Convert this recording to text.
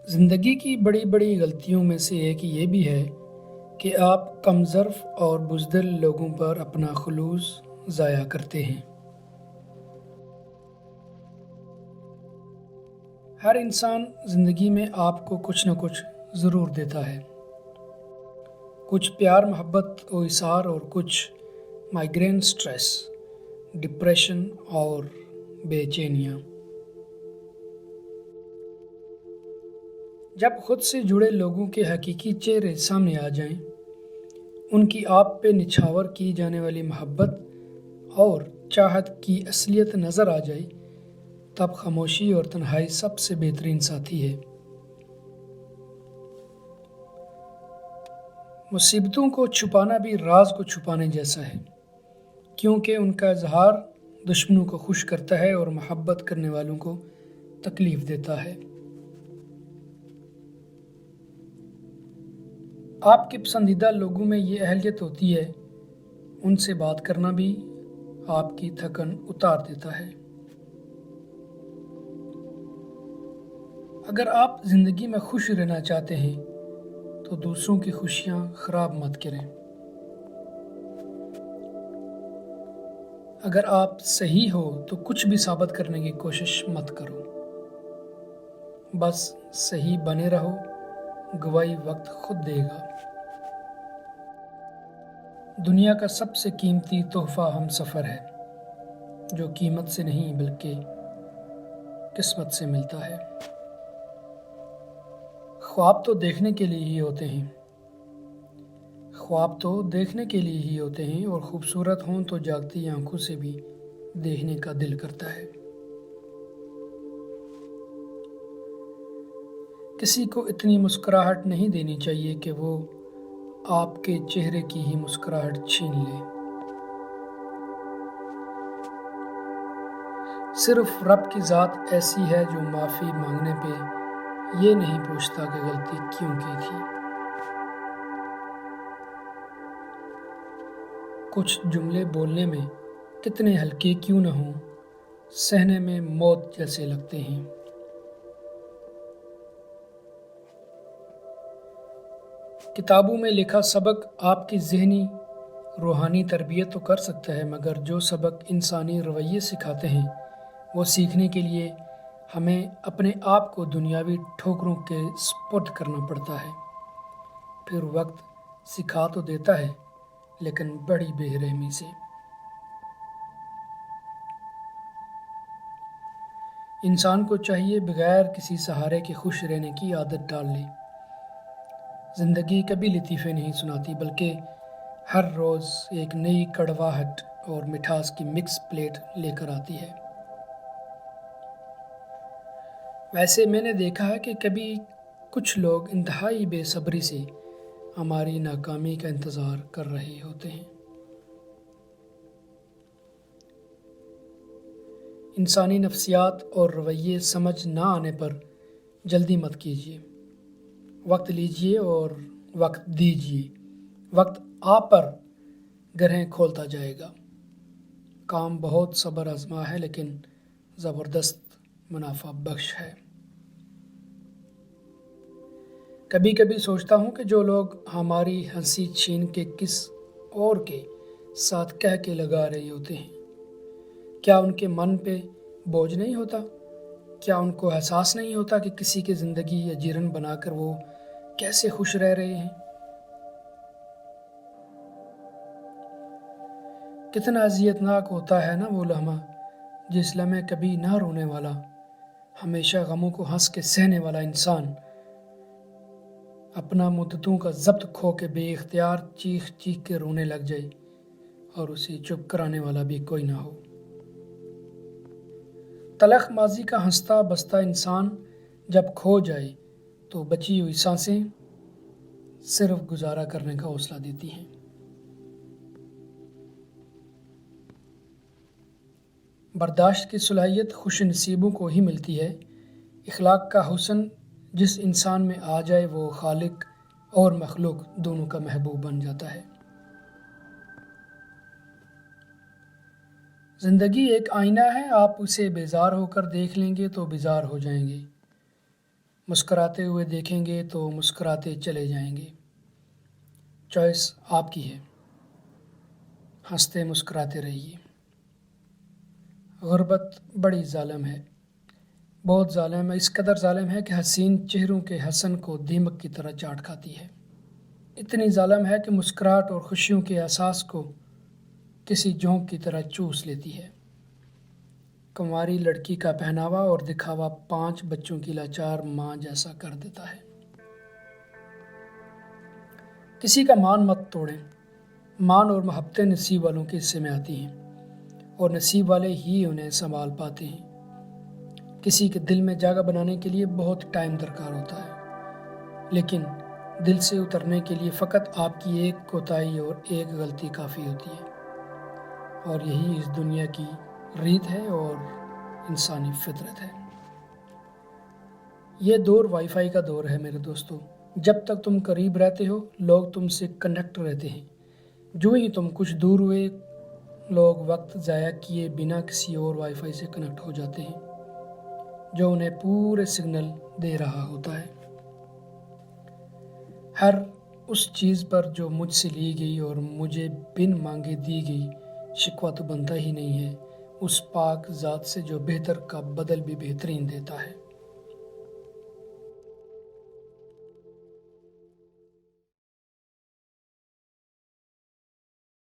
زندگی کی بڑی بڑی غلطیوں میں سے ایک یہ بھی ہے کہ آپ کم ظرف اور بزدل لوگوں پر اپنا خلوص ضائع کرتے ہیں۔ ہر انسان زندگی میں آپ کو کچھ نہ کچھ ضرور دیتا ہے، کچھ پیار محبت و اثار اور کچھ مائگرین سٹریس، ڈپریشن اور بے چینیاں۔ جب خود سے جڑے لوگوں کے حقیقی چہرے سامنے آ جائیں، ان کی آپ پہ نچھاور کی جانے والی محبت اور چاہت کی اصلیت نظر آ جائے، تب خاموشی اور تنہائی سب سے بہترین ساتھی ہے۔ مصیبتوں کو چھپانا بھی راز کو چھپانے جیسا ہے، کیونکہ ان کا اظہار دشمنوں کو خوش کرتا ہے اور محبت کرنے والوں کو تکلیف دیتا ہے۔ آپ کے پسندیدہ لوگوں میں یہ اہلیت ہوتی ہے، ان سے بات کرنا بھی آپ کی تھکن اتار دیتا ہے۔ اگر آپ زندگی میں خوش رہنا چاہتے ہیں تو دوسروں کی خوشیاں خراب مت کریں۔ اگر آپ صحیح ہو تو کچھ بھی ثابت کرنے کی کوشش مت کرو، بس صحیح بنے رہو، گواہی وقت خود دے گا۔ دنیا کا سب سے قیمتی تحفہ ہم سفر ہے، جو قیمت سے نہیں بلکہ قسمت سے ملتا ہے۔ خواب تو دیکھنے کے لیے ہی ہوتے ہیں، خواب تو دیکھنے کے لیے ہی ہوتے ہیں اور خوبصورت ہوں تو جاگتی آنکھوں سے بھی دیکھنے کا دل کرتا ہے۔ کسی کو اتنی مسکراہٹ نہیں دینی چاہیے کہ وہ آپ کے چہرے کی ہی مسکراہٹ چھین لے۔ صرف رب کی ذات ایسی ہے جو معافی مانگنے پہ یہ نہیں پوچھتا کہ غلطی کیوں کی تھی۔ کچھ جملے بولنے میں کتنے ہلکے کیوں نہ ہوں، سہنے میں موت جیسے لگتے ہیں۔ کتابوں میں لکھا سبق آپ کی ذہنی روحانی تربیت تو کر سکتا ہے، مگر جو سبق انسانی رویے سکھاتے ہیں وہ سیکھنے کے لیے ہمیں اپنے آپ کو دنیاوی ٹھوکروں کے سپرد کرنا پڑتا ہے۔ پھر وقت سکھا تو دیتا ہے، لیکن بڑی بے رحمی سے۔ انسان کو چاہیے بغیر کسی سہارے کے خوش رہنے کی عادت ڈال لے۔ زندگی کبھی لطیفے نہیں سناتی، بلکہ ہر روز ایک نئی کڑواہٹ اور مٹھاس کی مکس پلیٹ لے کر آتی ہے۔ ویسے میں نے دیکھا ہے کہ کبھی کچھ لوگ انتہائی بے صبری سے ہماری ناکامی کا انتظار کر رہے ہوتے ہیں۔ انسانی نفسیات اور رویے سمجھ نہ آنے پر جلدی مت کیجیے، وقت لیجیے اور وقت دیجیے۔ وقت آپ پر گرہیں کھولتا جائے گا۔ کام بہت صبر آزما ہے، لیکن زبردست منافع بخش ہے۔ کبھی کبھی سوچتا ہوں کہ جو لوگ ہماری ہنسی چھین کے کس اور کے ساتھ کہہ کے لگا رہے ہوتے ہیں، کیا ان کے من پہ بوجھ نہیں ہوتا؟ کیا ان کو احساس نہیں ہوتا کہ کسی کی زندگی اجیرن بنا کر وہ کیسے خوش رہ رہے ہیں؟ کتنا اذیت ناک ہوتا ہے نا وہ لمحہ جس لمحے کبھی نہ رونے والا، ہمیشہ غموں کو ہنس کے سہنے والا انسان اپنا مدتوں کا ضبط کھو کے بے اختیار چیخ چیخ کے رونے لگ جائے اور اسے چپ کرانے والا بھی کوئی نہ ہو۔ تلخ ماضی کا ہنستا بستا انسان جب کھو جائے تو بچی ہوئی سانسیں صرف گزارا کرنے کا حوصلہ دیتی ہیں۔ برداشت کی صلاحیت خوش نصیبوں کو ہی ملتی ہے۔ اخلاق کا حسن جس انسان میں آ جائے وہ خالق اور مخلوق دونوں کا محبوب بن جاتا ہے۔ زندگی ایک آئینہ ہے، آپ اسے بیزار ہو کر دیکھ لیں گے تو بیزار ہو جائیں گے۔ مسکراتے ہوئے دیکھیں گے تو مسکراتے چلے جائیں گے۔ چوائس آپ کی ہے، ہنستے مسکراتے رہیے۔ غربت بڑی ظالم ہے، بہت ظالم ہے، اس قدر ظالم ہے کہ حسین چہروں کے حسن کو دیمک کی طرح چاٹ کھاتی ہے۔ اتنی ظالم ہے کہ مسکراہٹ اور خوشیوں کے احساس کو کسی جونک کی طرح چوس لیتی ہے۔ کنواری لڑکی کا پہناوا اور دکھاوا 5 بچوں کی لاچار ماں جیسا کر دیتا ہے۔ کسی کا مان مت توڑیں، مان اور محبتیں نصیب والوں کے حصے میں آتی ہیں اور نصیب والے ہی انہیں سنبھال پاتے ہیں۔ کسی کے دل میں جگہ بنانے کے لیے بہت ٹائم درکار ہوتا ہے، لیکن دل سے اترنے کے لیے فقط آپ کی ایک کوتاہی اور ایک غلطی کافی ہوتی ہے، اور یہی اس دنیا کی ریت ہے اور انسانی فطرت ہے۔ یہ دور وائی فائی کا دور ہے میرے دوستو۔ جب تک تم قریب رہتے ہو لوگ تم سے کنیکٹ رہتے ہیں، جو ہی تم کچھ دور ہوئے لوگ وقت ضائع کیے بنا کسی اور وائی فائی سے کنیکٹ ہو جاتے ہیں جو انہیں پورے سگنل دے رہا ہوتا ہے۔ ہر اس چیز پر جو مجھ سے لی گئی اور مجھے بن مانگے دی گئی، شکوہ تو بنتا ہی نہیں ہے اس پاک ذات سے جو بہتر کا بدل بھی بہترین دیتا ہے۔